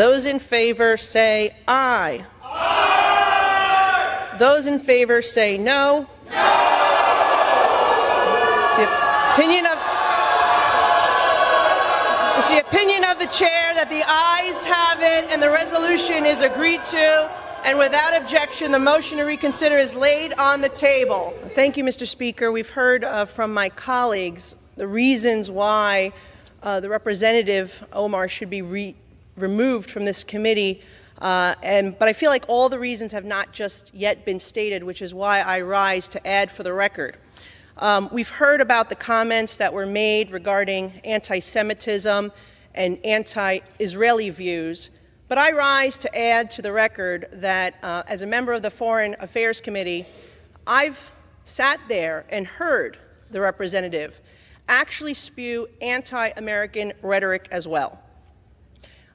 Those in favor say aye. Aye. Those in favor say no. No. It's the opinion of the chair that the ayes have it and the resolution is agreed to. And without objection, the motion to reconsider is laid on the table. Thank you, Mr. Speaker. We've heard from my colleagues the reasons why the Representative Omar should be removed from this committee, but I feel like all the reasons have not just yet been stated, which is why I rise to add for the record. We've heard about the comments that were made regarding anti-Semitism and anti-Israeli views, but I rise to add to the record that as a member of the Foreign Affairs Committee, I've sat there and heard the representative actually spew anti-American rhetoric as well.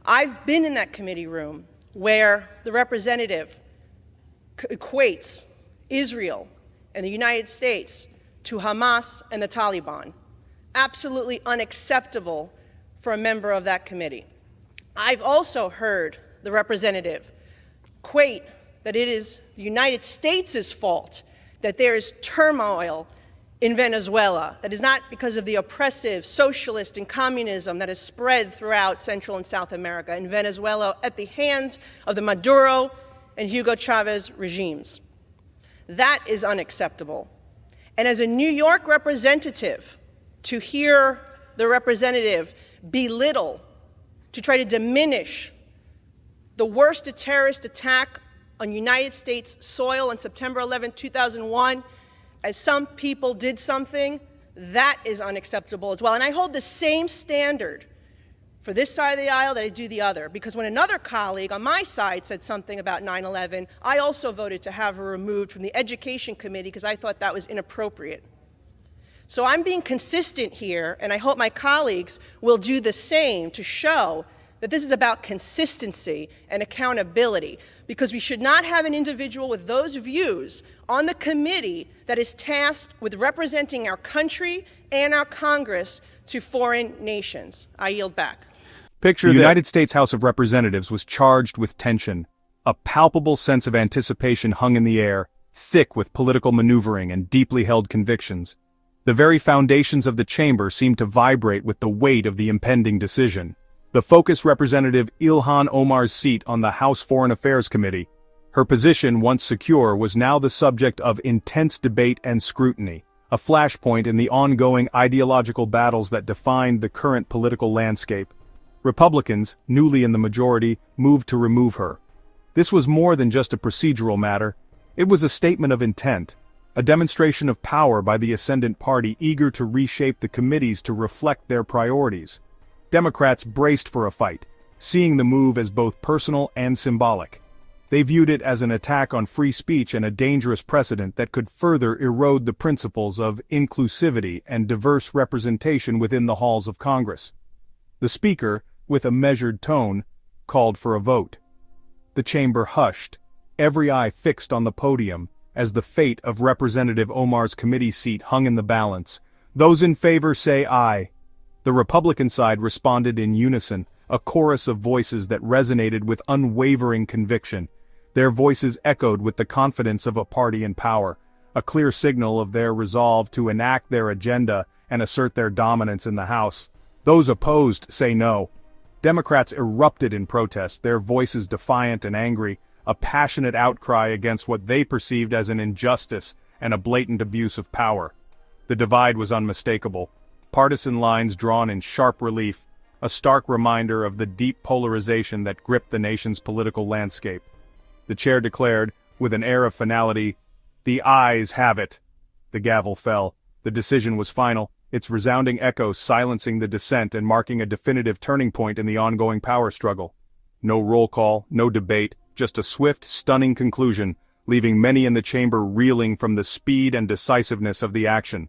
I've been in that committee room where the representative equates Israel and the United States to Hamas and the Taliban. Absolutely unacceptable for a member of that committee. I've also heard the representative equate that it is the United States' fault that there is turmoil in Venezuela. That is not because of the oppressive socialist and communism that has spread throughout Central and South America in Venezuela at the hands of the Maduro and Hugo Chavez regimes. That is unacceptable. And as a New York representative, to hear the representative belittle, to try to diminish the worst terrorist attack on United States soil on September 11, 2001, as some people did something, that is unacceptable as well. And I hold the same standard for this side of the aisle that I do the other, because when another colleague on my side said something about 9/11, I also voted to have her removed from the Education Committee because I thought that was inappropriate. So I'm being consistent here, and I hope my colleagues will do the same to show that this is about consistency and accountability, because we should not have an individual with those views on the committee that is tasked with representing our country and our Congress to foreign nations. I yield back. The United States House of Representatives was charged with tension. A palpable sense of anticipation hung in the air, thick with political maneuvering and deeply held convictions. The very foundations of the chamber seemed to vibrate with the weight of the impending decision. The focus Representative Ilhan Omar's seat on the House Foreign Affairs Committee, her position once secure, was now the subject of intense debate and scrutiny, a flashpoint in the ongoing ideological battles that defined the current political landscape. Republicans, newly in the majority, moved to remove her. This was more than just a procedural matter. It was a statement of intent, a demonstration of power by the ascendant party eager to reshape the committees to reflect their priorities. Democrats braced for a fight, seeing the move as both personal and symbolic. They viewed it as an attack on free speech and a dangerous precedent that could further erode the principles of inclusivity and diverse representation within the halls of Congress. The Speaker, with a measured tone, called for a vote. The chamber hushed, every eye fixed on the podium, as the fate of Representative Omar's committee seat hung in the balance. Those in favor say aye. The Republican side responded in unison, a chorus of voices that resonated with unwavering conviction. Their voices echoed with the confidence of a party in power, a clear signal of their resolve to enact their agenda and assert their dominance in the House. Those opposed say no. Democrats erupted in protest, their voices defiant and angry, a passionate outcry against what they perceived as an injustice and a blatant abuse of power. The divide was unmistakable. Partisan lines drawn in sharp relief, a stark reminder of the deep polarization that gripped the nation's political landscape. The chair declared, with an air of finality, "The ayes have it." The gavel fell. The decision was final, its resounding echo silencing the dissent and marking a definitive turning point in the ongoing power struggle. No roll call, no debate, just a swift, stunning conclusion, leaving many in the chamber reeling from the speed and decisiveness of the action.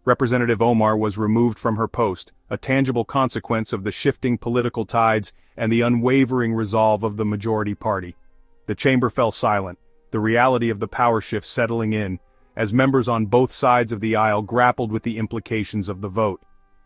Representative Omar was removed from her post, a tangible consequence of the shifting political tides and the unwavering resolve of the majority party. The chamber fell silent, the reality of the power shift settling in, as members on both sides of the aisle grappled with the implications of the vote.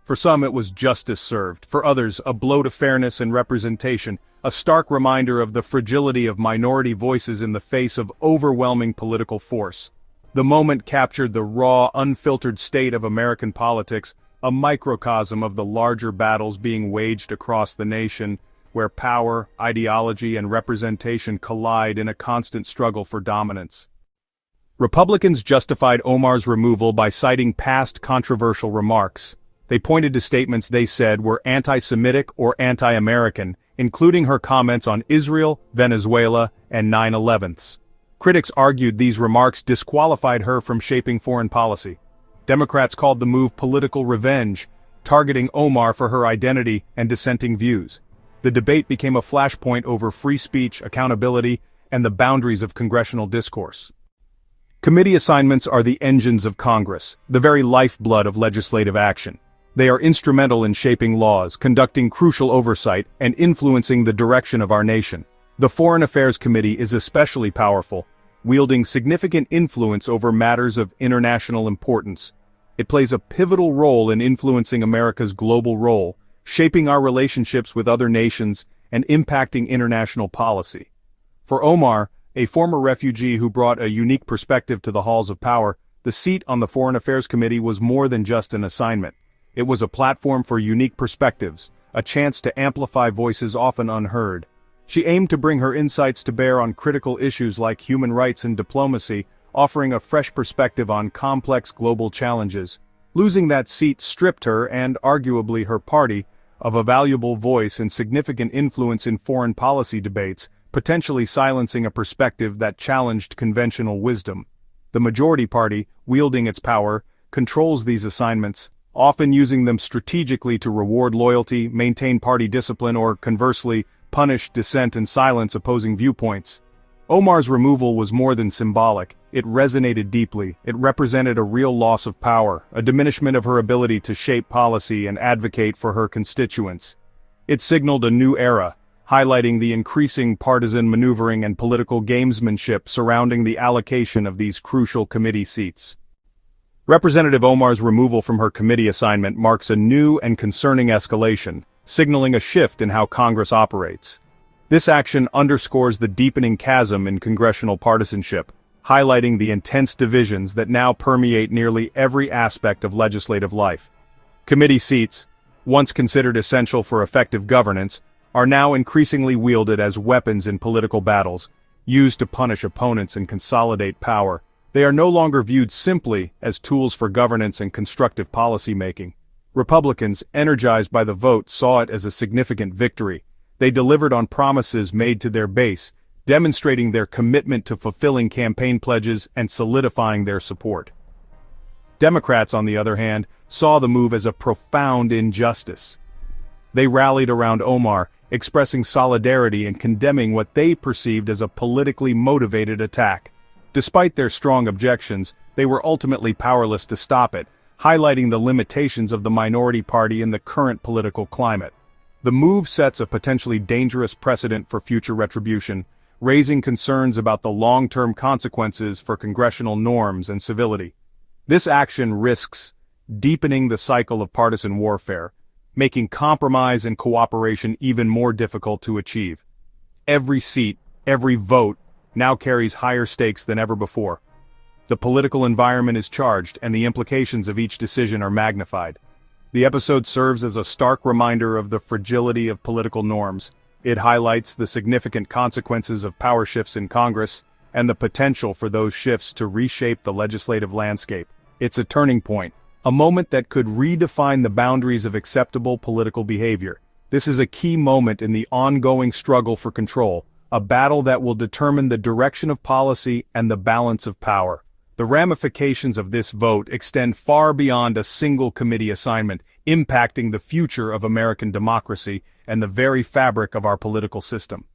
For some it was justice served, for others a blow to fairness and representation, a stark reminder of the fragility of minority voices in the face of overwhelming political force. The moment captured the raw, unfiltered state of American politics, a microcosm of the larger battles being waged across the nation, where power, ideology, and representation collide in a constant struggle for dominance. Republicans justified Omar's removal by citing past controversial remarks. They pointed to statements they said were anti-Semitic or anti-American, including her comments on Israel, Venezuela, and 9/11s. Critics argued these remarks disqualified her from shaping foreign policy. Democrats called the move political revenge, targeting Omar for her identity and dissenting views. The debate became a flashpoint over free speech, accountability, and the boundaries of congressional discourse. Committee assignments are the engines of Congress, the very lifeblood of legislative action. They are instrumental in shaping laws, conducting crucial oversight, and influencing the direction of our nation. The Foreign Affairs Committee is especially powerful, wielding significant influence over matters of international importance. It plays a pivotal role in influencing America's global role, shaping our relationships with other nations, and impacting international policy. For Omar, a former refugee who brought a unique perspective to the halls of power, the seat on the Foreign Affairs Committee was more than just an assignment. It was a platform for unique perspectives, a chance to amplify voices often unheard. She aimed to bring her insights to bear on critical issues like human rights and diplomacy, offering a fresh perspective on complex global challenges. Losing that seat stripped her, and arguably her party, of a valuable voice and significant influence in foreign policy debates, potentially silencing a perspective that challenged conventional wisdom. The majority party, wielding its power, controls these assignments, often using them strategically to reward loyalty, maintain party discipline, or, conversely, punish dissent and silence opposing viewpoints. Omar's removal was more than symbolic. It resonated deeply. It represented a real loss of power, a diminishment of her ability to shape policy and advocate for her constituents. It signaled a new era, highlighting the increasing partisan maneuvering and political gamesmanship surrounding the allocation of these crucial committee seats. Representative Omar's removal from her committee assignment marks a new and concerning escalation, signaling a shift in how Congress operates. This action underscores the deepening chasm in congressional partisanship, highlighting the intense divisions that now permeate nearly every aspect of legislative life. Committee seats, once considered essential for effective governance, are now increasingly wielded as weapons in political battles, used to punish opponents and consolidate power. They are no longer viewed simply as tools for governance and constructive policy-making. Republicans, energized by the vote, saw it as a significant victory. They delivered on promises made to their base, demonstrating their commitment to fulfilling campaign pledges and solidifying their support. Democrats, on the other hand, saw the move as a profound injustice. They rallied around Omar, expressing solidarity and condemning what they perceived as a politically motivated attack. Despite their strong objections, they were ultimately powerless to stop it, highlighting the limitations of the minority party in the current political climate. The move sets a potentially dangerous precedent for future retribution, raising concerns about the long-term consequences for congressional norms and civility. This action risks deepening the cycle of partisan warfare, making compromise and cooperation even more difficult to achieve. Every seat, every vote, now carries higher stakes than ever before. The political environment is charged, and the implications of each decision are magnified. The episode serves as a stark reminder of the fragility of political norms. It highlights the significant consequences of power shifts in Congress, and the potential for those shifts to reshape the legislative landscape. It's a turning point, a moment that could redefine the boundaries of acceptable political behavior. This is a key moment in the ongoing struggle for control, a battle that will determine the direction of policy and the balance of power. The ramifications of this vote extend far beyond a single committee assignment, impacting the future of American democracy and the very fabric of our political system.